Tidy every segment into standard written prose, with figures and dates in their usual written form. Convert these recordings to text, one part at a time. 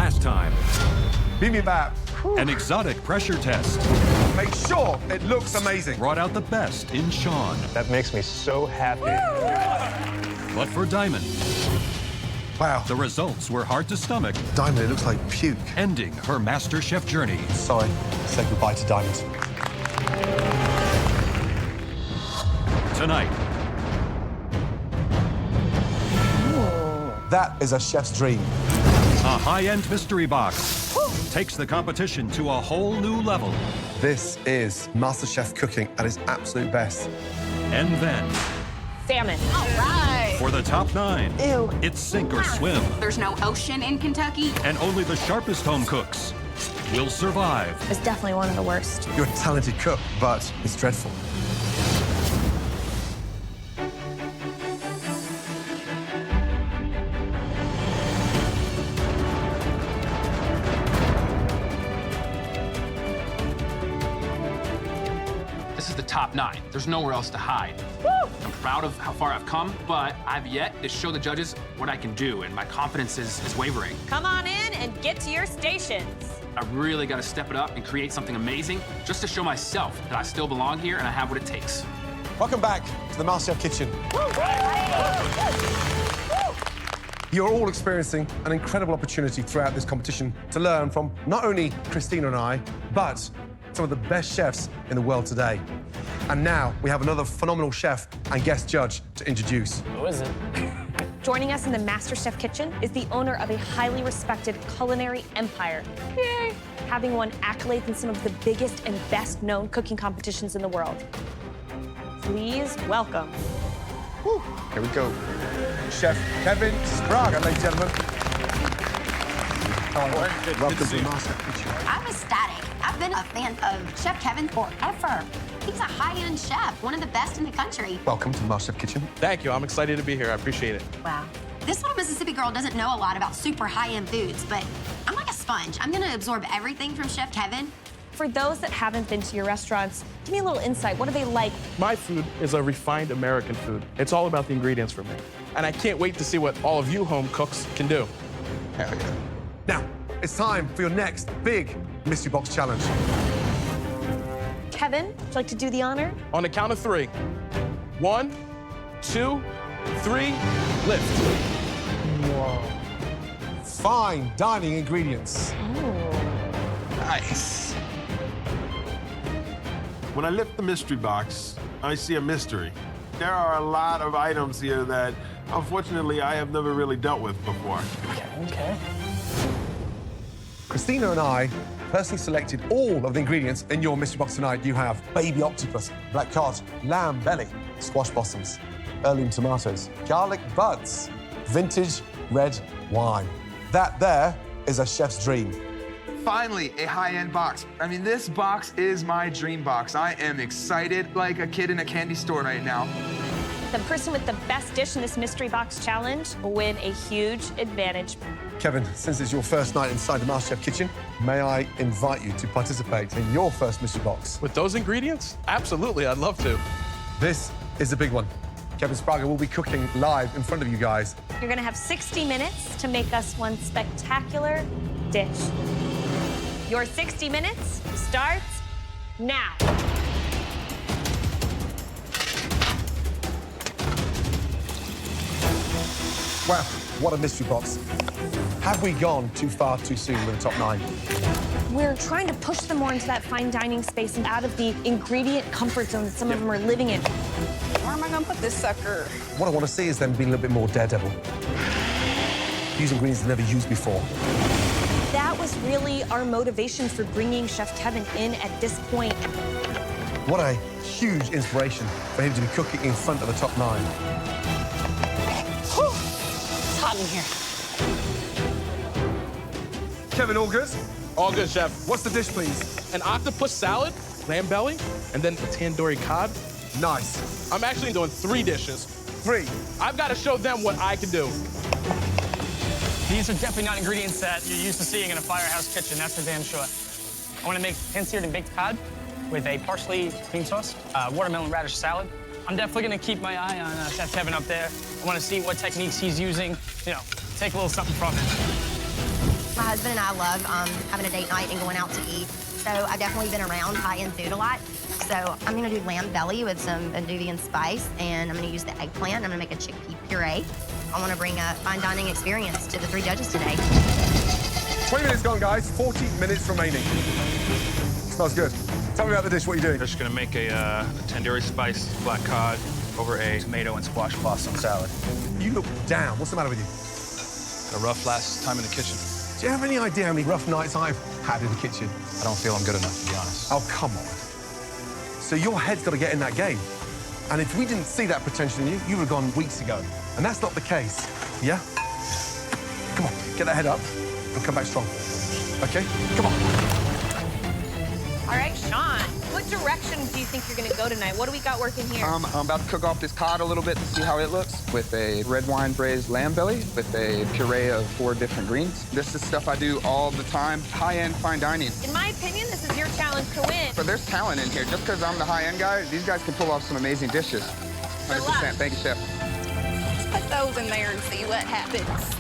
last time. Beam me back. An exotic pressure test Make sure it looks amazing. brought out the best in Sean. That makes me so happy. But for Diamond, Wow. the results were hard to stomach, Diamond, it looks like puke. ending her MasterChef journey. Sorry, say goodbye to Diamond. Tonight, That is a chef's dream. a high-end mystery box takes the competition to a whole new level. This is MasterChef cooking at its absolute best. And then, Salmon. All right. for the top 9, Ew. it's sink or swim, There's no ocean in Kentucky. and only the sharpest home cooks will survive. It's definitely one of the worst. You're a talented cook, but it's dreadful. This is the top 9. There's nowhere else to hide. I'm proud of how far I've come, but I've yet to show the judges what I can do, and my confidence is wavering. Come on in and get to your stations. I really got to step it up and create something amazing just to show myself that I still belong here and I have what it takes. Welcome back to the MasterChef kitchen. You're all experiencing an incredible opportunity throughout this competition to learn from not only Christina and I, but some of the best chefs in the world today. And now we have another phenomenal chef and guest judge to introduce. Who is it? Joining us in the MasterChef kitchen is the owner of a highly respected culinary empire. Yay. Having won accolades in some of the biggest and best-known cooking competitions in the world. Please welcome. Here we go. Chef Kevin Sprague, ladies and gentlemen. Welcome to the MasterChef kitchen. I'm ecstatic. I've been a fan of Chef Kevin forever. He's a high-end chef, one of the best in the country. Welcome to the MasterChef kitchen. Thank you. I'm excited to be here. I appreciate it. Wow. This little Mississippi girl doesn't know a lot about super high-end foods, but I'm like a sponge. I'm gonna absorb everything from Chef Kevin. For those that haven't been to your restaurants, give me a little insight. What are they like? My food is a refined American food. It's all about the ingredients for me. And I can't wait to see what all of you home cooks can do. Hell yeah. Now, it's time for your next big mystery box challenge. Kevin, would you like to do the honor? On the count of 3. 1, 2, 3, lift. Fine dining ingredients. Nice. When I lift the mystery box, I see a mystery. There are a lot of items here that, unfortunately, I have never really dealt with before. Okay. Christina and I personally selected all of the ingredients in your mystery box tonight. You have baby octopus, black cod, lamb belly, squash blossoms, heirloom tomatoes, garlic buds, vintage red wine. That there is a chef's dream. Finally, a high-end box. I mean, this box is my dream box. I am excited like a kid in a candy store right now. The person with the best dish in this mystery box challenge will win a huge advantage. Kevin, since it's your first night inside the MasterChef kitchen, may I invite you to participate in your first mystery box? With those ingredients? Absolutely, I'd love to. This is the big one. Kevin Sprague will be cooking live in front of you guys. You're gonna have 60 minutes to make us one spectacular dish. Your 60 minutes starts now. Wow, what a mystery box. Have we gone too far too soon with the top 9? We're trying to push them more into that fine dining space and out of the ingredient comfort zone that some of them are living in. Where am I gonna put this sucker? What I want to see is them being a little bit more daredevil. Use ingredients they've never used before. That was really our motivation for bringing Chef Kevin in at this point. What a huge inspiration for him to be cooking in front of the top 9. It's hot in here. Kevin, all good? All good, chef. What's the dish, please? An octopus salad, lamb belly, and then a tandoori cod. Nice. I'm actually doing 3 dishes. 3. I've got to show them what I can do. These are definitely not ingredients that you're used to seeing in a firehouse kitchen, that's for damn sure. I want to make pan-seared and baked cod with a parsley cream sauce, watermelon radish salad. I'm definitely going to keep my eye on Chef Kevin up there. I want to see what techniques he's using, you know, take a little something from him. My husband and I love having a date night and going out to eat. So I've definitely been around high-end food a lot. So I'm gonna do lamb belly with some Andean spice, and I'm gonna use the eggplant. I'm gonna make a chickpea puree. I wanna bring a fine dining experience to the 3 judges today. 20 minutes gone, guys. 40 minutes remaining. Smells good. Tell me about the dish. What are you doing? Just gonna make a tandoori spice black cod over a tomato and squash blossom salad. You look down. What's the matter with you? A rough last time in the kitchen. Do you have any idea how many rough nights I've had in the kitchen? I don't feel I'm good enough, to be honest. Oh, come on. So your head's got to get in that game. And if we didn't see that potential in you, you would have gone weeks ago. And that's not the case. Yeah? Come on, get that head up and come back strong. Okay? Come on. All right, Sean, what direction do you think you're going to go tonight? What do we got working here? I'm about to cook off this cod a little bit to see how it looks with a red wine braised lamb belly with a puree of 4 different greens. This is stuff I do all the time. High-end fine dining. In my opinion, this is your challenge to win. But there's talent in here. Just because I'm the high-end guy, these guys can pull off some amazing dishes. 100%. Thank you, chef. Let's put those in there and see what happens.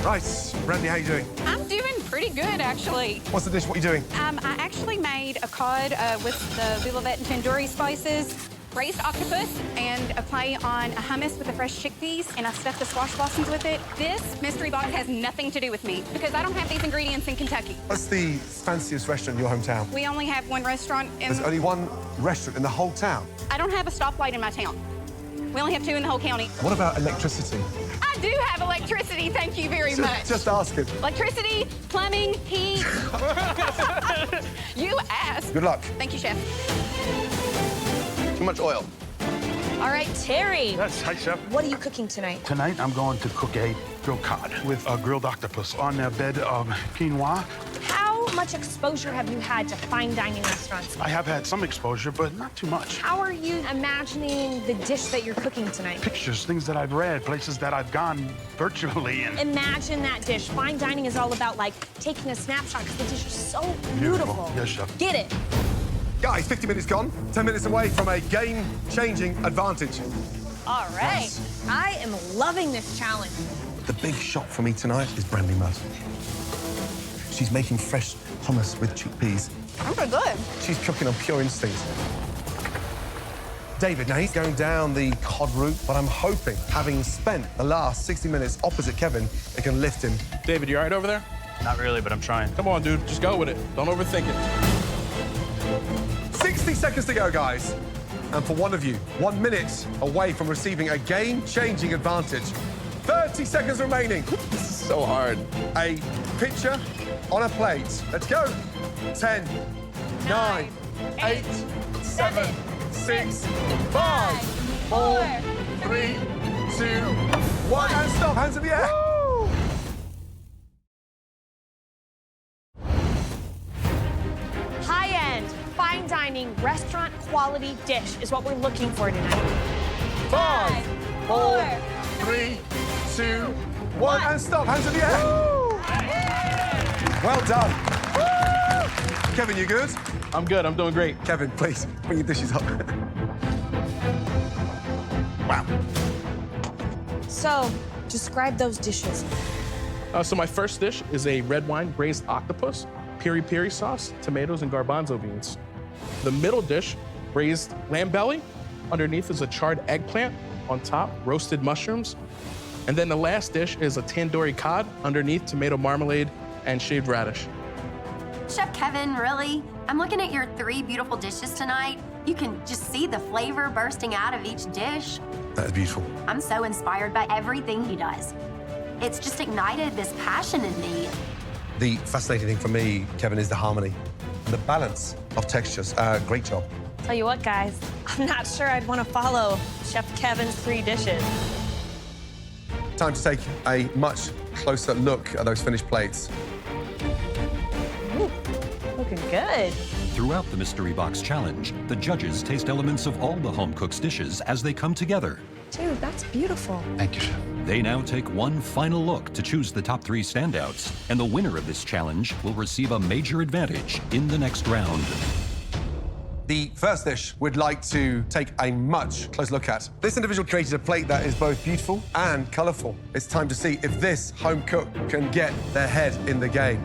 Right, Brandy, how you doing? I'm doing pretty good, actually. What's the dish? What are you doing? I actually made a cod with the Lulavet and tandoori spices, braised octopus, and a play on a hummus with the fresh chickpeas, and I stuffed the squash blossoms with it. This mystery box has nothing to do with me because I don't have these ingredients in Kentucky. What's the fanciest restaurant in your hometown? We only have one restaurant in... There's only one restaurant in the whole town? I don't have a stoplight in my town. We only have 2 in the whole county. What about electricity? I do have electricity, thank you very much. Just asking. Electricity, plumbing, heat. You asked. Good luck. Thank you, chef. Too much oil. All right, Terry. Yes, hi, chef. What are you cooking tonight? Tonight, I'm going to cook a grilled cod with a grilled octopus on a bed of quinoa. How much exposure have you had to fine dining restaurants? I have had some exposure, but not too much. How are you imagining the dish that you're cooking tonight? Pictures, things that I've read, places that I've gone virtually in. Imagine that dish. Fine dining is all about, like, taking a snapshot because the dish is so beautiful. Yes, chef. Get it. Guys, 50 minutes gone. 10 minutes away from a game-changing advantage. All right. Yes. I am loving this challenge. The big shot for me tonight is Brandy Mudd. She's making fresh hummus with chickpeas. I'm pretty good. She's cooking on pure instinct. David, now he's going down the cod route, but I'm hoping, having spent the last 60 minutes opposite Kevin, it can lift him. David, you all right over there? Not really, but I'm trying. Come on, dude. Just go with it. Don't overthink it. 60 seconds to go, guys. And for one of you, 1 minute away from receiving a game-changing advantage. 30 seconds remaining. This is so hard. A picture on a plate. Let's go. 10, 9, 8, 7, 6, 5, 4, 3, 2, 1, and stop. Hands in the air. Woo! High-end, fine dining, restaurant quality dish is what we're looking for tonight. 5, 4, 3, 2, 1, and stop. Hands in the air. Woo! Well done. Woo! Kevin, you good? I'm good. I'm doing great. Kevin, please, bring your dishes up. Wow. So, describe those dishes. So my first dish is a red wine braised octopus, piri-piri sauce, tomatoes, and garbanzo beans. The middle dish, braised lamb belly. Underneath is a charred eggplant. On top, roasted mushrooms. And then the last dish is a tandoori cod. Underneath, tomato marmalade and shaved radish. Chef Kevin, really? I'm looking at your 3 beautiful dishes tonight. You can just see the flavor bursting out of each dish. That is beautiful. I'm so inspired by everything he does. It's just ignited this passion in me. The fascinating thing for me, Kevin, is the harmony, the balance of textures. Great job. Tell you what, guys, I'm not sure I'd want to follow Chef Kevin's 3 dishes. Time to take a much closer look at those finished plates. Ooh, looking good. Throughout the Mystery Box Challenge, the judges taste elements of all the home cook's dishes as they come together. Dude, that's beautiful. Thank you, chef. They now take one final look to choose the top 3 standouts, and the winner of this challenge will receive a major advantage in the next round. The first dish we'd like to take a much closer look at. This individual created a plate that is both beautiful and colourful. It's time to see if this home cook can get their head in the game.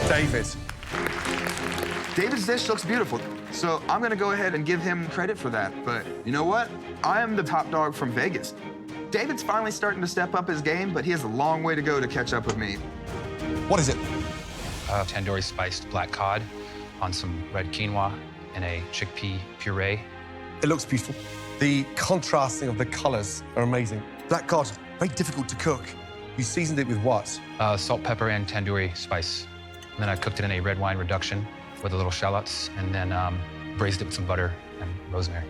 David. David's dish looks beautiful, so I'm gonna go ahead and give him credit for that. But you know what? I am the top dog from Vegas. David's finally starting to step up his game, but he has a long way to go to catch up with me. What is it? Tandoori spiced black cod on some red quinoa and a chickpea puree. It looks beautiful. The contrasting of the colours are amazing. Black cod, very difficult to cook. You seasoned it with what? Salt, pepper, and tandoori spice. And then I cooked it in a red wine reduction with a little shallots, and then braised it with some butter and rosemary.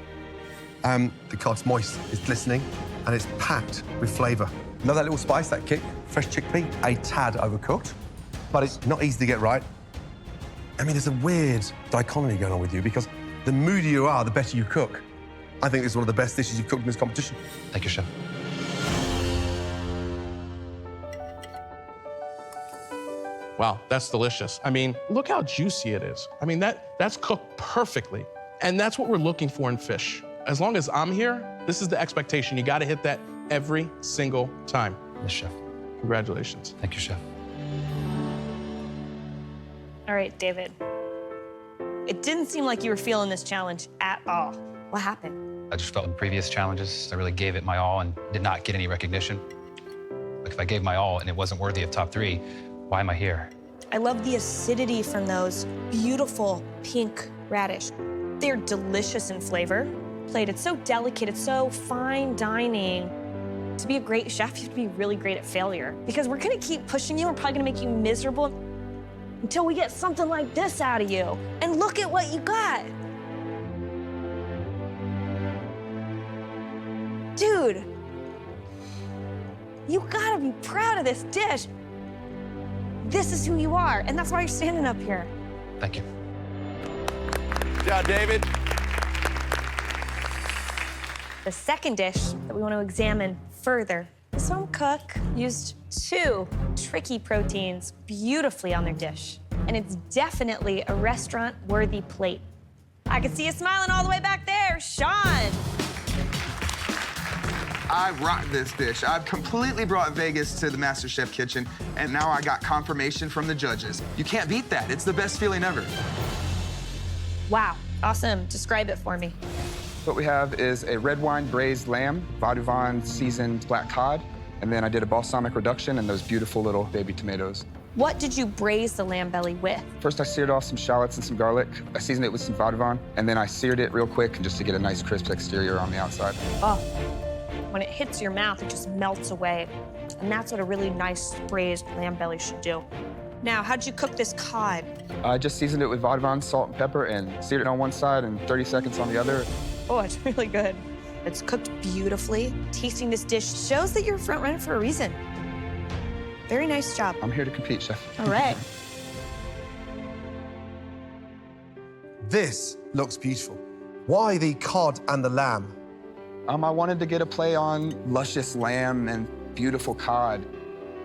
The cod's moist, it's glistening, and it's packed with flavour. Love that little spice, that kick. Fresh chickpea, a tad overcooked, but it's not easy to get right. I mean, there's a weird dichotomy going on with you because the moodier you are, the better you cook. I think this is one of the best dishes you've cooked in this competition. Thank you, chef. Wow, that's delicious. I mean, look how juicy it is. I mean, that's cooked perfectly. And that's what we're looking for in fish. As long as I'm here, this is the expectation. You gotta hit that every single time. Yes, chef. Congratulations. Thank you, chef. All right, David. It didn't seem like you were feeling this challenge at all. What happened? I just felt in previous challenges, I really gave it my all and did not get any recognition. Like, if I gave my all and it wasn't worthy of top 3, why am I here? I love the acidity from those beautiful pink radish. They're delicious in flavor. It's so delicate, it's so fine dining. To be a great chef, you have to be really great at failure because we're gonna keep pushing you. We're probably gonna make you miserable until we get something like this out of you. And look at what you got. Dude, you gotta be proud of this dish. This is who you are, and that's why you're standing up here. Thank you. Good job, David. The second dish that we want to examine further, this home cook used 2 tricky proteins beautifully on their dish. And it's definitely a restaurant-worthy plate. I can see you smiling all the way back there, Sean. I rock this dish. I've completely brought Vegas to the MasterChef kitchen, and now I got confirmation from the judges. You can't beat that. It's the best feeling ever. Wow, awesome. Describe it for me. What we have is a red wine braised lamb, Vaudevan seasoned black cod, and then I did a balsamic reduction and those beautiful little baby tomatoes. What did you braise the lamb belly with? First, I seared off some shallots and some garlic. I seasoned it with some Vaudevan, and then I seared it real quick just to get a nice crisp exterior on the outside. Oh, when it hits your mouth, it just melts away. And that's what a really nice braised lamb belly should do. Now, how'd you cook this cod? I just seasoned it with Vaudevan, salt, and pepper, and seared it on one side and 30 seconds on the other. Oh, it's really good. It's cooked beautifully. Tasting this dish shows that you're a front runner for a reason. Very nice job. I'm here to compete, chef. All right. This looks beautiful. Why the cod and the lamb? I wanted to get a play on luscious lamb and beautiful cod.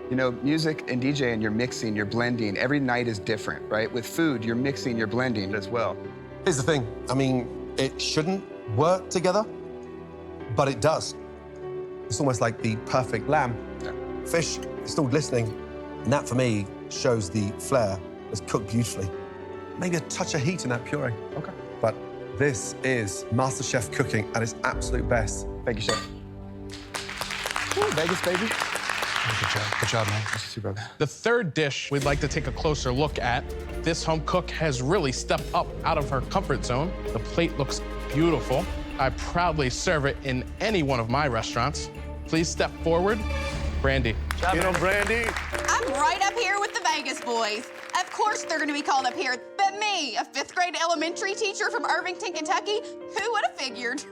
You know, music and DJing, you're mixing, you're blending. Every night is different, right? With food, you're mixing, you're blending as well. Here's the thing. I mean, it shouldn't work together, but it does. It's almost like the perfect lamb. Yeah. Fish is still glistening, and that, for me, shows the flair. It's cooked beautifully. Maybe a touch of heat in that puree. Okay. But this is MasterChef cooking at its absolute best. Thank you, chef. Ooh, Vegas, baby. Good job. Good job, man. Thank you, brother. The third dish we'd like to take a closer look at. This home cook has really stepped up out of her comfort zone. The plate looks beautiful. I proudly serve it in any one of my restaurants. Please step forward. Brandy. Get on, Brandy. I'm right up here with the Vegas boys. Of course they're gonna be called up here, but me, a 5th grade elementary teacher from Irvington, Kentucky, who would have figured?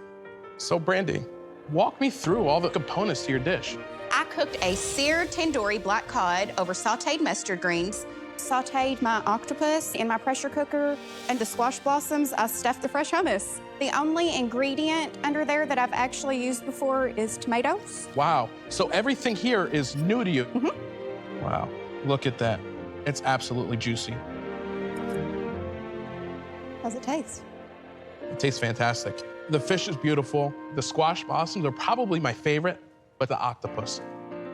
So, Brandy, walk me through all the components to your dish. I cooked a seared tandoori black cod over sauteed mustard greens, sauteed my octopus in my pressure cooker, and the squash blossoms, I stuffed the fresh hummus. The only ingredient under there that I've actually used before is tomatoes. Wow. So everything here is new to you. Mm-hmm. Wow. Look at that. It's absolutely juicy. How's it taste? It tastes fantastic. The fish is beautiful. The squash blossoms are probably my favorite, but the octopus.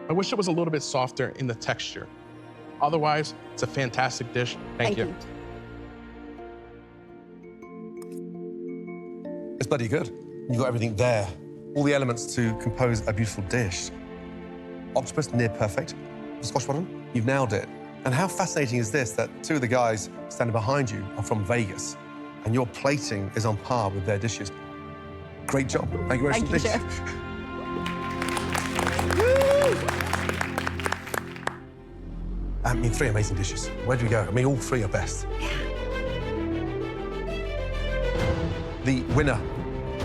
I wish it was a little bit softer in the texture. Otherwise, it's a fantastic dish. Thank you. It's bloody good. You've got everything there. All the elements to compose a beautiful dish. Octopus, near perfect. The squash bottom, you've nailed it. And how fascinating is this, that two of the guys standing behind you are from Vegas, and your plating is on par with their dishes. Great job. Thank you very much. Thank you, Chef. I mean, 3 amazing dishes. Where do we go? I mean, all 3 are best. The winner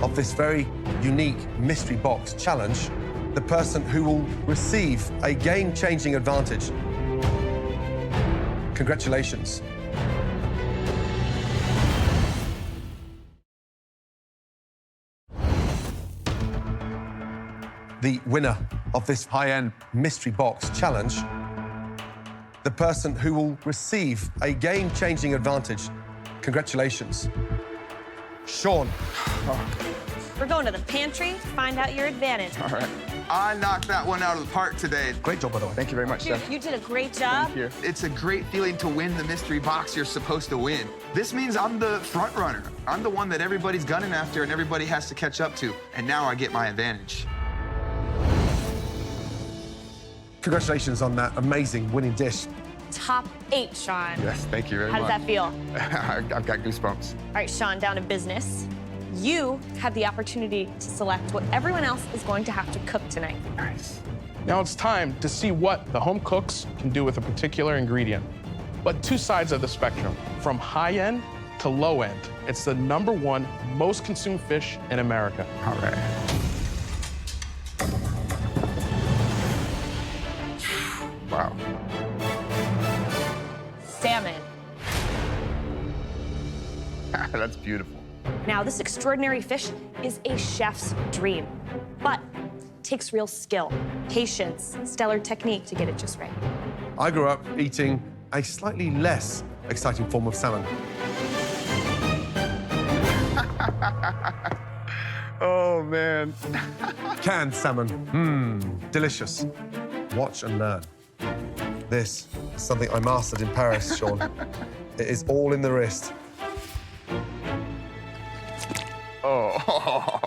of this very unique mystery box challenge, the person who will receive a game-changing advantage. Congratulations. The winner of this high-end mystery box challenge, the person who will receive a game-changing advantage. Congratulations. Sean. We're going to the pantry to find out your advantage. All right. I knocked that one out of the park today. Great job, by the way. Thank you very much, Chef. You did a great job. Thank you. It's a great feeling to win the mystery box you're supposed to win. This means I'm the front runner. I'm the one that everybody's gunning after and everybody has to catch up to. And now I get my advantage. Congratulations on that amazing winning dish. Top 8, Sean. Yes, thank you very How much. does that feel? I've got goosebumps. All right, Sean, down to business. You have the opportunity to select what everyone else is going to have to cook tonight. Nice. Now it's time to see what the home cooks can do with a particular ingredient. But 2 sides of the spectrum, from high end to low end. It's the #1 most consumed fish in America. All right. Wow. Salmon. That's beautiful. Now, this extraordinary fish is a chef's dream, but it takes real skill, patience, stellar technique to get it just right. I grew up eating a slightly less exciting form of salmon. Oh, man. Canned salmon. Delicious. Watch and learn. This is something I mastered in Paris, Sean. It is all in the wrist. Oh.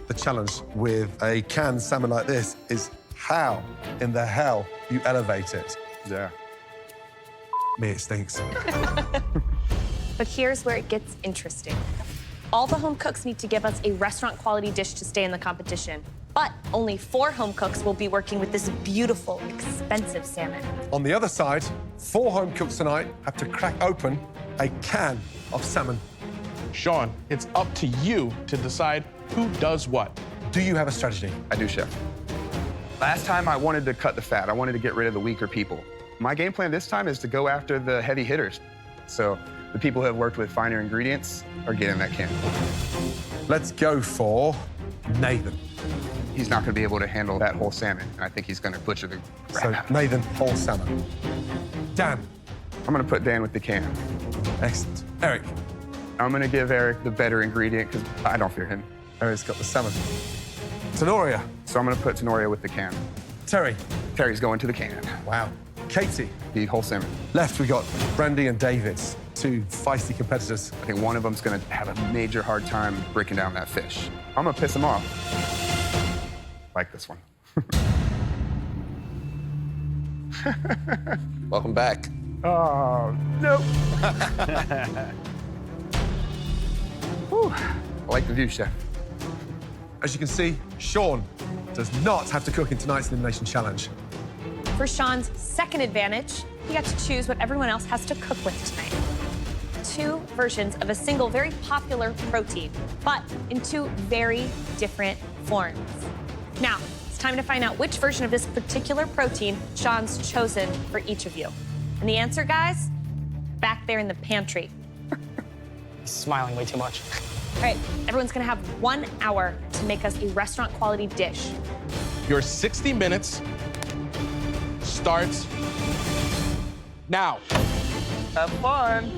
The challenge with a canned salmon like this is how in the hell you elevate it. Yeah. Me, it stinks. But here's where it gets interesting. All the home cooks need to give us a restaurant-quality dish to stay in the competition. But only 4 home cooks will be working with this beautiful, expensive salmon. On the other side, 4 home cooks tonight have to crack open a can of salmon. Sean, it's up to you to decide who does what. Do you have a strategy? I do, Chef. Last time I wanted to cut the fat. I wanted to get rid of the weaker people. My game plan this time is to go after the heavy hitters. So the people who have worked with finer ingredients are getting that can. Let's go for Nathan. He's not going to be able to handle that whole salmon, and I think he's going to butcher the crap So out of it. Nathan, whole salmon. Dan. I'm going to put Dan with the can. Excellent. Eric. I'm going to give Eric the better ingredient because I don't fear him. Eric's got the salmon. Tenoria. So I'm going to put Tenoria with the can. Terry. Terry's going to the can. Wow. Katie. The whole salmon. Left, we got Brandy and David, 2 feisty competitors. I think one of them's going to have a major hard time breaking down that fish. I'm going to piss him off. Like this one. Welcome back. Oh, nope. Whew. I like the view, Chef. As you can see, Sean does not have to cook in tonight's Elimination Challenge. For Sean's second advantage, he got to choose what everyone else has to cook with tonight. 2 versions of a single very popular protein, but in 2 very different forms. Now, it's time to find out which version of this particular protein Sean's chosen for each of you. And the answer, guys, back there in the pantry. He's smiling way too much. All right, everyone's gonna have 1 hour to make us a restaurant-quality dish. Your 60 minutes starts now. Have fun.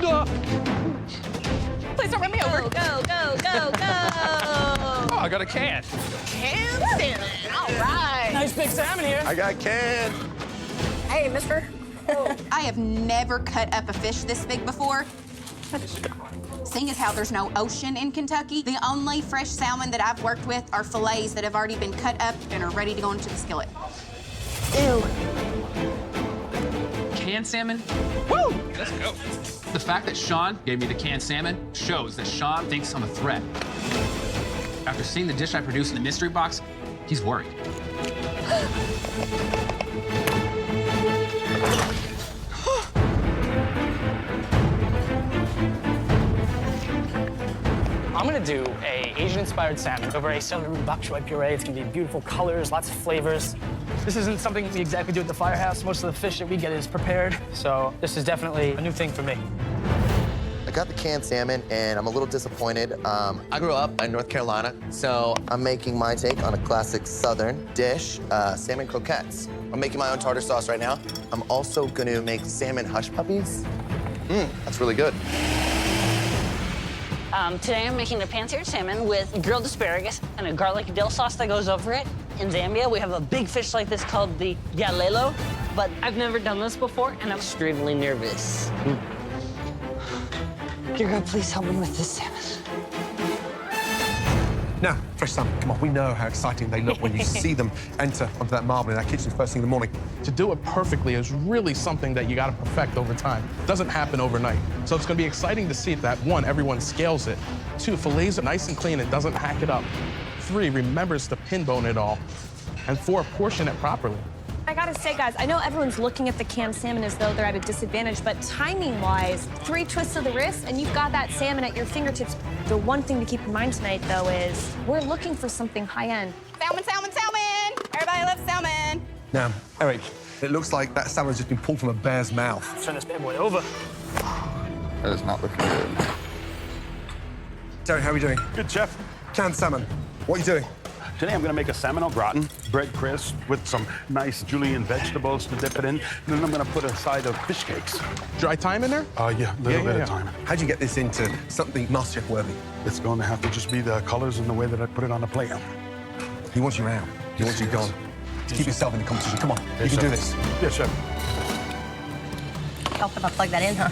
Please don't run me over. Go, go, go, go, go. Oh, I got a can. Canned salmon. All right. Nice big salmon here. I got canned. Hey, mister. I have never cut up a fish this big before. Seeing as how there's no ocean in Kentucky, the only fresh salmon that I've worked with are fillets that have already been cut up and are ready to go into the skillet. Ew. Canned salmon? Woo! Let's go. The fact that Sean gave me the canned salmon shows that Sean thinks I'm a threat. After seeing the dish I produced in the mystery box, he's worried. I'm gonna do a Asian-inspired salmon over a celery bok choy puree. It's gonna be beautiful colors, lots of flavors. This isn't something we exactly do at the firehouse. Most of the fish that we get is prepared, so this is definitely a new thing for me. I got the canned salmon, and I'm a little disappointed. I grew up in North Carolina, so I'm making my take on a classic Southern dish, salmon croquettes. I'm making my own tartar sauce right now. I'm also gonna make salmon hush puppies. That's really good. Today I'm making a pan-seared salmon with grilled asparagus and a garlic dill sauce that goes over it. In Zambia, we have a big fish like this called the galelo, but I've never done this before, and I'm extremely nervous. Dear God, please help me with this salmon. Now, fresh salmon, come on, we know how exciting they look when you see them enter onto that marble in our kitchen first thing in the morning. To do it perfectly is really something that you gotta perfect over time. It doesn't happen overnight. So it's gonna be exciting to see that, one, everyone scales it. Two, fillets are nice and clean and doesn't hack it up. Three, remembers to pin bone it all. And four, portion it properly. I gotta say, guys, I know everyone's looking at the canned salmon as though they're at a disadvantage, but timing-wise, 3 twists of the wrist, and you've got that salmon at your fingertips. The one thing to keep in mind tonight, though, is we're looking for something high-end. Salmon, salmon, salmon! Everybody loves salmon. Now, Eric, it looks like that salmon's just been pulled from a bear's mouth. Let's turn this bad boy over. That is not looking good. Terry, how are we doing? Good, chef. Canned salmon. What are you doing? Today I'm gonna make a salmon au gratin, bread crisp with some nice julienne vegetables to dip it in. And then I'm gonna put a side of fish cakes. Dry thyme in there? Yeah, a little bit of thyme. How'd you get this into something MasterChef worthy? It's going to have to just be the colors and the way that I put it on the plate. He wants you around. He wants you gone. Keep yourself in the competition. Come on, you can do this. Yes, chef. Help if I plug that in, huh?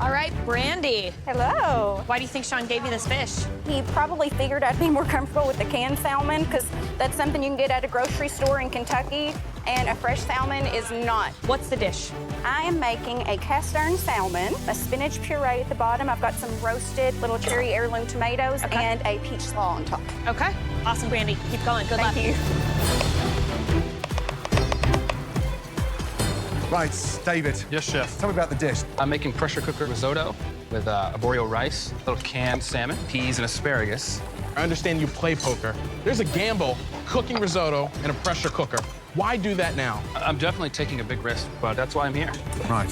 All right, Brandy. Hello. Why do you think Sean gave me this fish? He probably figured I'd be more comfortable with the canned salmon because that's something you can get at a grocery store in Kentucky, and a fresh salmon is not. What's the dish? I am making a cast iron salmon, a spinach puree at the bottom. I've got some roasted little cherry heirloom tomatoes and a peach slaw on top. Okay. Awesome, Brandy. Keep going. Good luck. Thank you. Right, David. Yes, chef. Tell me about the dish. I'm making pressure cooker risotto with arborio rice, little canned salmon, peas, and asparagus. I understand you play poker. There's a gamble cooking risotto in a pressure cooker. Why do that now? I'm definitely taking a big risk, but that's why I'm here. Right.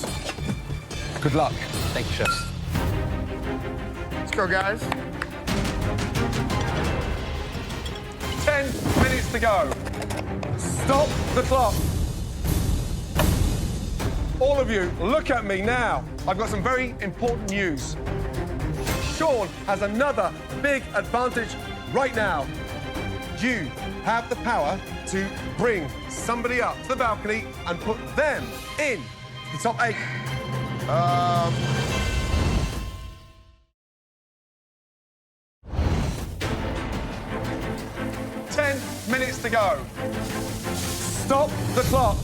Good luck. Thank you, chefs. Let's go, guys. 10 minutes to go. Stop the clock. All of you, look at me now. I've got some very important news. Sean has another big advantage right now. You have the power to bring somebody up to the balcony and put them in the top 8. 10 minutes to go. Stop the clock.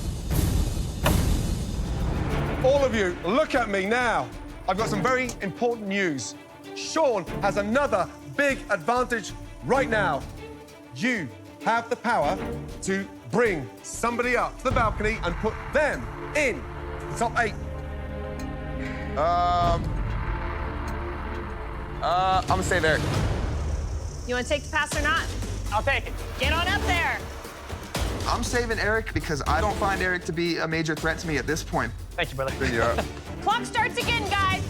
All of you, look at me now. I've got some very important news. Sean has another big advantage right now. You have the power to bring somebody up to the balcony and put them in the top 8. I'm gonna say there. You want to take the pass or not? I'll take it. Get on up there. I'm saving Eric because I don't find Eric to be a major threat to me at this point. Thank you, brother. Clock starts again, guys.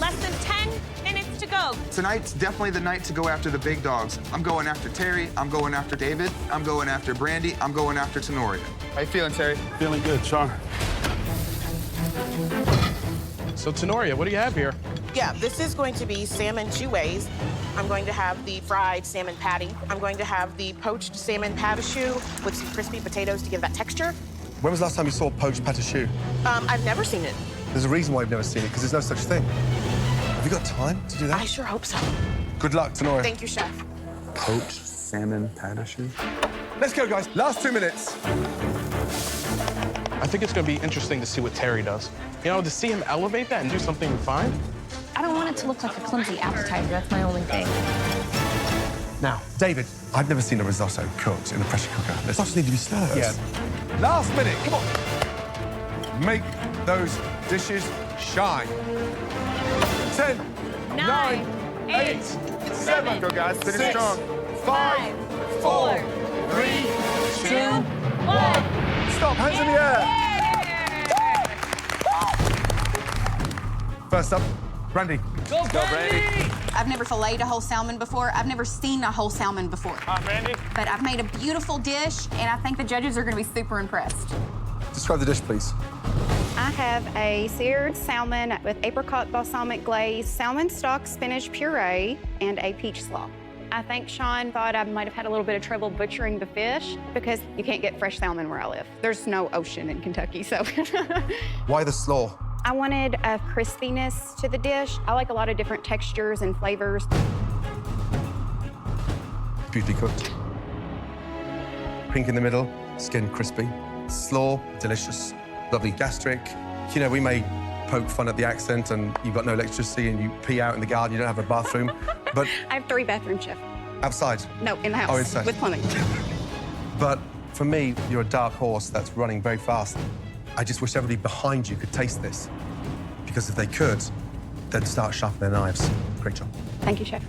Less than 10 minutes to go. Tonight's definitely the night to go after the big dogs. I'm going after Terry. I'm going after David. I'm going after Brandy. I'm going after Tenoria. How you feeling, Terry? Feeling good, Sean. So Tenoria, what do you have here? Yeah, this is going to be salmon chouets. I'm going to have the fried salmon patty. I'm going to have the poached salmon patachoux with some crispy potatoes to give that texture. When was the last time you saw poached patachoux? I've never seen it. There's a reason why you've never seen it, because there's no such thing. Have you got time to do that? I sure hope so. Good luck, Tenoria. Thank you, Chef. Poached salmon patachoux. Let's go, guys. Last 2 minutes. I think it's going to be interesting to see what Terry does. You know, to see him elevate that and do something refined. I don't want it to look like a clumsy appetizer. That's my only thing. Now, David, I've never seen a risotto cooked in a pressure cooker. Risottos need to be stirred. Yeah. Last minute, come on. Make those dishes shine. 10, 9, 8, 7, Go, guys. Finish 6, strong. 5, 4, 3, 2, 1. Stop, hands in the air. First up, Brandy. Go, Brandy! I've never filleted a whole salmon before. I've never seen a whole salmon before. Brandy. But I've made a beautiful dish, and I think the judges are going to be super impressed. Describe the dish, please. I have a seared salmon with apricot balsamic glaze, salmon stock spinach puree, and a peach slaw. I think Sean thought I might have had a little bit of trouble butchering the fish because you can't get fresh salmon where I live. There's no ocean in Kentucky, so. Why the slaw? I wanted a crispiness to the dish. I like a lot of different textures and flavors. Beautifully cooked. Pink in the middle, skin crispy. Slaw, delicious. Lovely gastric. You know, we may poke fun at the accent and you've got no electricity and you pee out in the garden, you don't have a bathroom, but... I have 3 bathrooms, Chef. Outside? No, in the house. Oh, inside. With plumbing. But for me, you're a dark horse that's running very fast. I just wish everybody behind you could taste this. Because if they could, they'd start sharpening their knives. Great job. Thank you, Chef.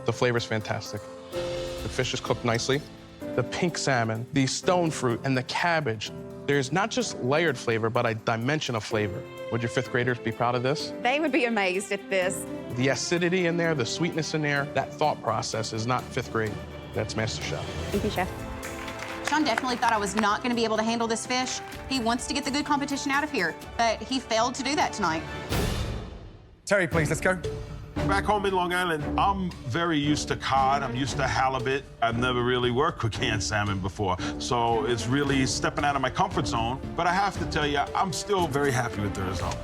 The flavor's fantastic. The fish is cooked nicely. The pink salmon, the stone fruit, and the cabbage. There's not just layered flavor, but a dimension of flavor. Would your 5th graders be proud of this? They would be amazed at this. The acidity in there, the sweetness in there, that thought process is not 5th grade. That's MasterChef. Thank you, Chef. Sean definitely thought I was not going to be able to handle this fish. He wants to get the good competition out of here, but he failed to do that tonight. Terry, please, let's go. Back home in Long Island, I'm very used to cod. I'm used to halibut. I've never really worked with canned salmon before, so it's really stepping out of my comfort zone. But I have to tell you, I'm still very happy with the result.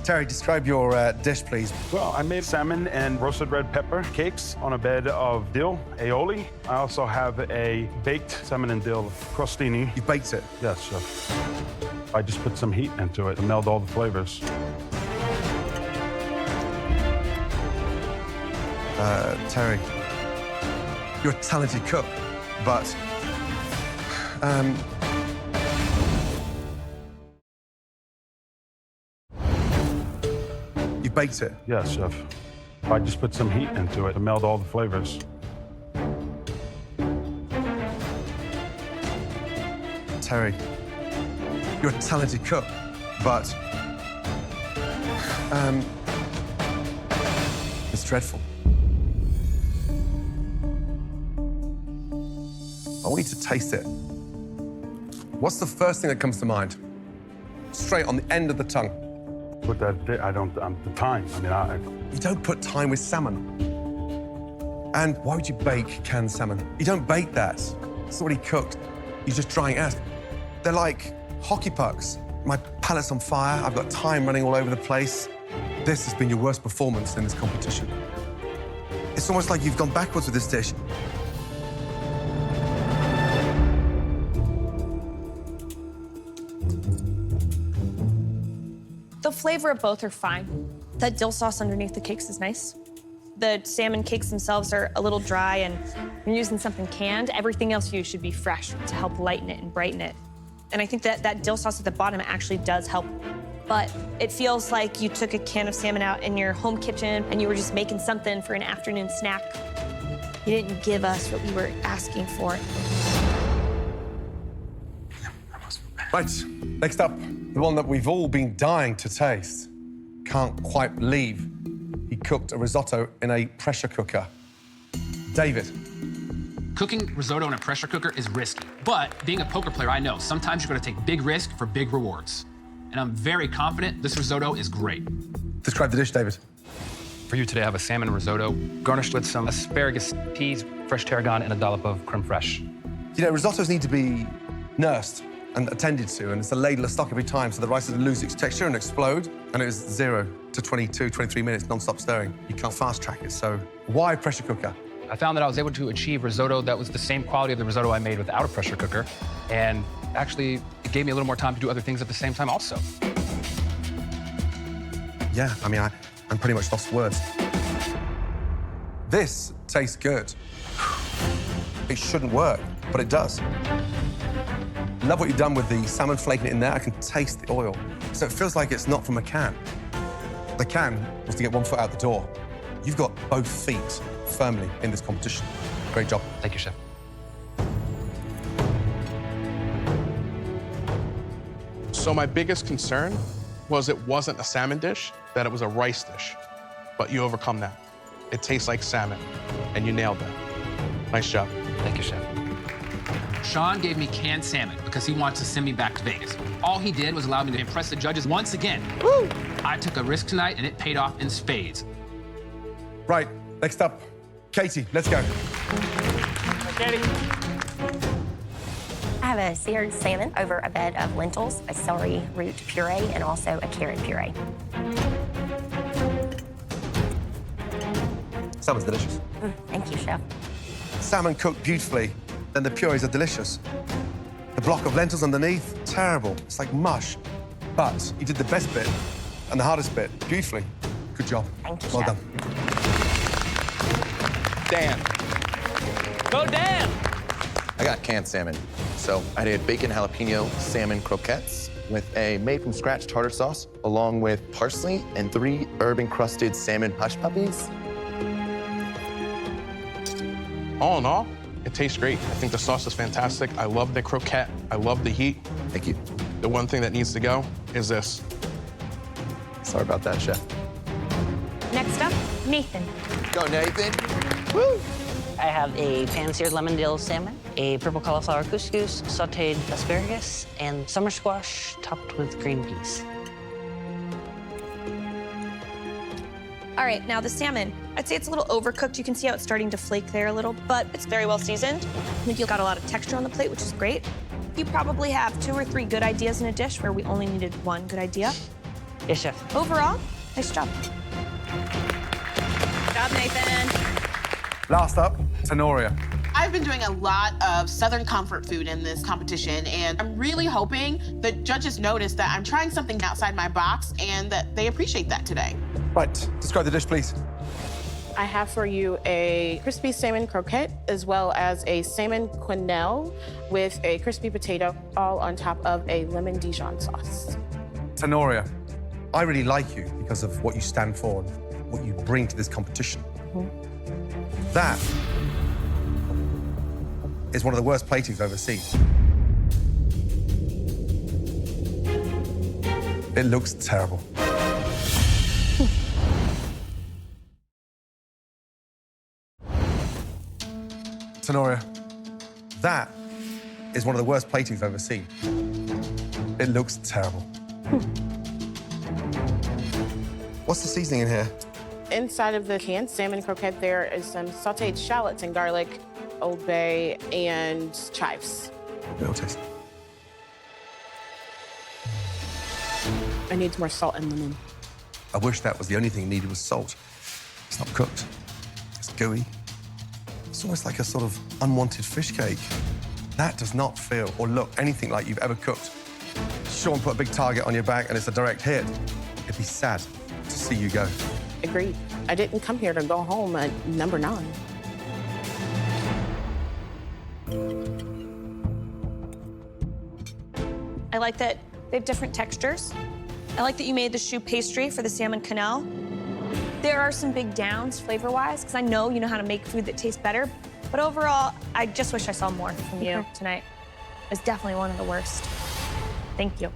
Terry, describe your dish, please. Well, I made salmon and roasted red pepper cakes on a bed of dill aioli. I also have a baked salmon and dill crostini. You baked it? Yes, Chef. I just put some heat into it to meld all the flavors. Terry, you're a talented cook, but you baked it? Yes, Chef. I just put some heat into it to meld all the flavors. Terry, you're a talented cook, but it's dreadful. I want you to taste it. What's the first thing that comes to mind? Straight on the end of the tongue. Put that, I don't, the time. I mean, You don't put thyme with salmon. And why would you bake canned salmon? You don't bake that. It's already cooked. You're just drying it out. They're like hockey pucks. My palate's on fire. I've got thyme running all over the place. This has been your worst performance in this competition. It's almost like you've gone backwards with this dish. The flavor of both are fine. That dill sauce underneath the cakes is nice. The salmon cakes themselves are a little dry, and you're using something canned. Everything else you should be fresh to help lighten it and brighten it. And I think that dill sauce at the bottom actually does help. But it feels like you took a can of salmon out in your home kitchen and you were just making something for an afternoon snack. You didn't give us what we were asking for. Right, next up, the one that we've all been dying to taste. Can't quite believe he cooked a risotto in a pressure cooker. David. Cooking risotto in a pressure cooker is risky, but being a poker player, I know sometimes you're gonna take big risk for big rewards. And I'm very confident this risotto is great. Describe the dish, David. For you today, I have a salmon risotto garnished with some asparagus, peas, fresh tarragon, and a dollop of creme fraiche. You know, risottos need to be nursed and attended to, and it's a ladle of stock every time, so the rice doesn't lose its texture and explode. And it was 0 to 22, 23 minutes non-stop stirring. You can't fast track it, so why pressure cooker? I found that I was able to achieve risotto that was the same quality of the risotto I made without a pressure cooker, and actually, it gave me a little more time to do other things at the same time also. Yeah, I mean, I'm pretty much lost for words. This tastes good. It shouldn't work, but it does. Love what you've done with the salmon flaking it in there. I can taste the oil. So it feels like it's not from a can. The can was to get one foot out the door. You've got both feet firmly in this competition. Great job. Thank you, Chef. So my biggest concern was it wasn't a salmon dish, that it was a rice dish. But you overcome that. It tastes like salmon, and you nailed that. Nice job. Thank you, Chef. Sean gave me canned salmon because he wants to send me back to Vegas. All he did was allow me to impress the judges once again. Woo! I took a risk tonight, and it paid off in spades. Right, next up, Katie, let's go. Katie. I have a seared salmon over a bed of lentils, a celery root puree, and also a carrot puree. Salmon's delicious. Thank you, Chef. Salmon cooked beautifully, then the purees are delicious. The block of lentils underneath, terrible. It's like mush. But you did the best bit and the hardest bit beautifully. Good job. Thank you, Well Chef. done. Dan. Go Dan! I got canned salmon. So I did bacon jalapeno salmon croquettes with a made-from-scratch tartar sauce, along with parsley and 3 herb-encrusted salmon hush puppies. All in all, it tastes great. I think the sauce is fantastic. I love the croquette. I love the heat. Thank you. The one thing that needs to go is this. Sorry about that, Chef. Next up, Nathan. Go, Nathan. Woo! I have a pan-seared lemon dill salmon, a purple cauliflower couscous, sauteed asparagus, and summer squash topped with green peas. All right, now the salmon. I'd say it's a little overcooked. You can see how it's starting to flake there a little, but it's very well seasoned. I think you've got a lot of texture on the plate, which is great. You probably have 2 or 3 good ideas in a dish where we only needed 1 good idea. Yes, Chef. Overall, nice job. Good job, Nathan. Last up, Tenoria. I've been doing a lot of Southern comfort food in this competition, and I'm really hoping that judges notice that I'm trying something outside my box and that they appreciate that today. Right, describe the dish, please. I have for you a crispy salmon croquette as well as a salmon quenelle with a crispy potato, all on top of a lemon Dijon sauce. Tenoria, I really like you because of what you stand for and what you bring to this competition. That is one of the worst platings I've ever seen. It looks terrible. Tenoria, that is one of the worst platings I've ever seen. It looks terrible. What's the seasoning in here? Inside of the canned salmon croquette, there is some sauteed shallots and garlic, Old Bay, and chives. It'll taste. I need more salt and lemon. I wish that was the only thing needed was salt. It's not cooked. It's gooey. It's almost like a sort of unwanted fish cake. That does not feel or look anything like you've ever cooked. Sean put a big target on your back and it's a direct hit. It'd be sad to see you go. Agreed. I didn't come here to go home at number 9. I like that they have different textures. I like that you made the choux pastry for the salmon quenelle. There are some big downs flavor-wise, because I know you know how to make food that tastes better. But overall, I just wish I saw more from you tonight. It's definitely one of the worst. Thank you.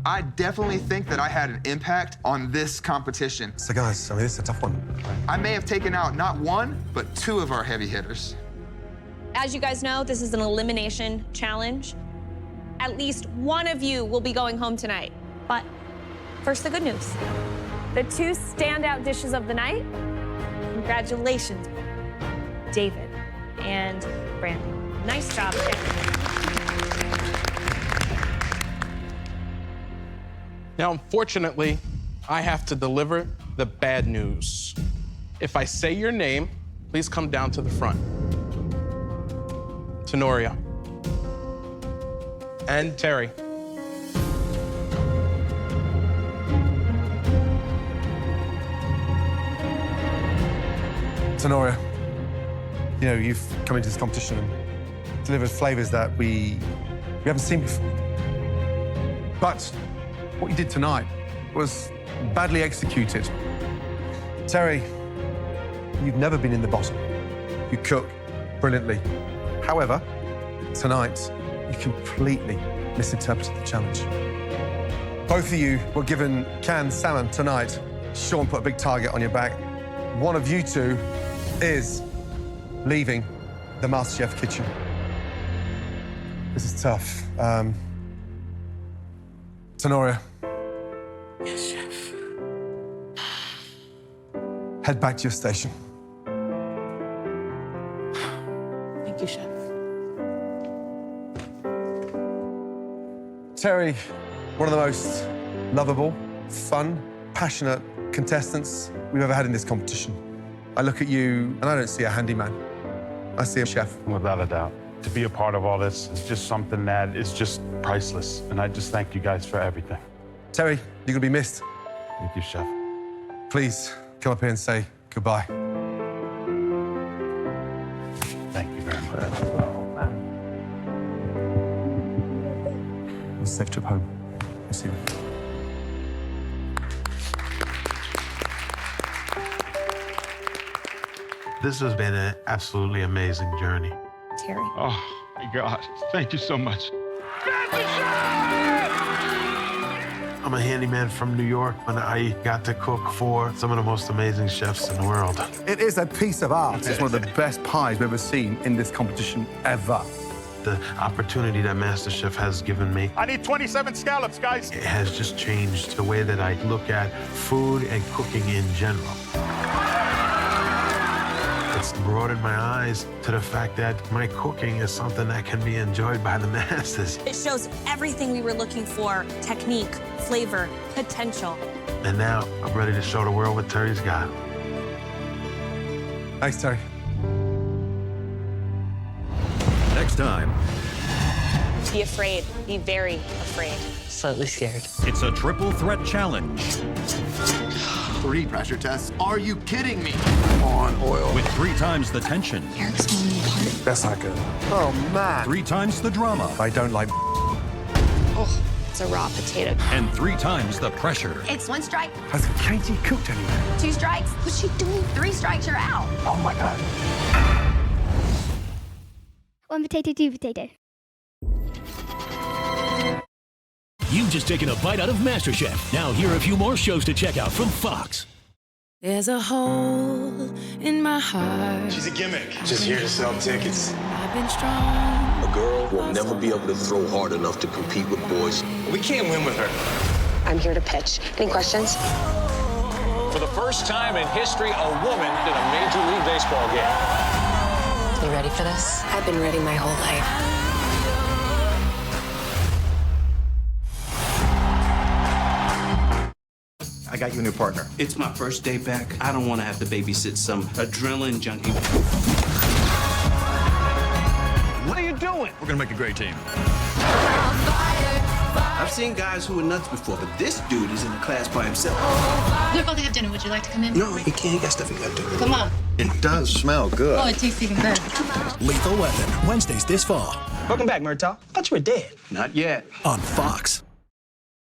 I definitely think that I had an impact on this competition. So guys, I mean, this is a tough one. I may have taken out not one, but two of our heavy hitters. As you guys know, this is an elimination challenge. At least one of you will be going home tonight. But first, the good news. The two standout dishes of the night, congratulations, David and Brandon. Nice job, guys. Now, unfortunately, I have to deliver the bad news. If I say your name, please come down to the front. Tenoria. And Terry. Tenoria, you know, you've come into this competition and delivered flavors that we haven't seen before. But what you did tonight was badly executed. Terry, you've never been in the bottom. You cook brilliantly. However, tonight, you completely misinterpreted the challenge. Both of you were given canned salmon tonight. Sean put a big target on your back. One of you two is leaving the MasterChef kitchen. This is tough. Tenoria. Yes, Chef. Head back to your station. Thank you, Chef. Terry, one of the most lovable, fun, passionate contestants we've ever had in this competition. I look at you and I don't see a handyman. I see a chef. Without a doubt. To be a part of all this is just something that is just priceless. And I just thank you guys for everything. Terry, you're gonna be missed. Thank you, Chef. Please come up here and say goodbye. Thank you very much. Have a safe trip home. We'll see you. This has been an absolutely amazing journey. Terry. Oh, my God. Thank you so much. I'm a handyman from New York, and I got to cook for some of the most amazing chefs in the world. It is a piece of art. It's one of the best pies we've ever seen in this competition ever. The opportunity that MasterChef has given me, I need 27 scallops, guys. it has just changed the way that I look at food and cooking in general. It's broadened my eyes to the fact that my cooking is something that can be enjoyed by the masses. It shows everything we were looking for: technique, flavor, potential. And now I'm ready to show the world what Terry's got. Thanks, Terry. Next time, Be afraid. Be very afraid. Slightly scared. it's a triple threat challenge 3 pressure tests? Are you kidding me? On oil. with 3 times the tension, Eric's falling apart. That's not good. Oh, man. 3 times the drama, I don't like. Oh, it's a raw potato. and 3 times the pressure. It's 1 strike, Has Katie cooked anywhere? 2 strikes. What's she doing? 3 strikes, you're out. Oh, my God. 1 potato, 2 potato. You've just taken a bite out of MasterChef. Now here are a few more shows to check out from Fox. There's a hole in my heart. She's a gimmick. Just here to sell tickets. I've been strong. A girl will never be able to throw hard enough to compete with boys. We can't win with her. I'm here to pitch. Any questions? For the first time in history, a woman in a Major League Baseball game. You ready for this? I've been ready my whole life. I got you a new partner. It's my first day back. I don't want to have to babysit some adrenaline junkie. What are you doing? We're gonna make a great team. I've seen guys who were nuts before, but this dude is in a class by himself. We're about to have dinner. Would you like to come in? No, he can't. He got stuff he got to do. Come on. It does smell good. Oh, it tastes even better. Lethal Weapon, Wednesdays this fall. Welcome back, Murtaugh. I thought you were dead. Not yet. On Fox.